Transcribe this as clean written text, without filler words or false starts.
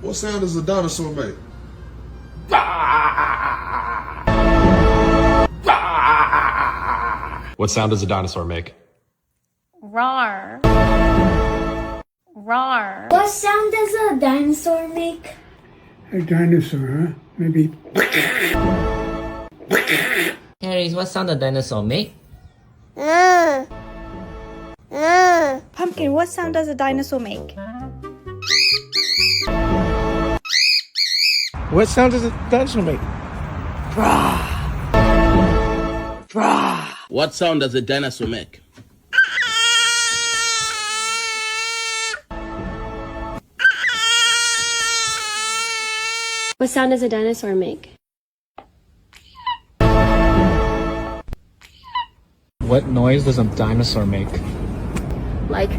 What sound does a dinosaur make? What sound does a dinosaur make? Roar. Roar. What sound does a dinosaur make? A dinosaur, huh? Maybe. Harry, what sound does dinosaur make? Pumpkin, what sound does a dinosaur make? What sound does a dinosaur make? What sound does a dinosaur make? What sound does a dinosaur make? What noise does a dinosaur make? Like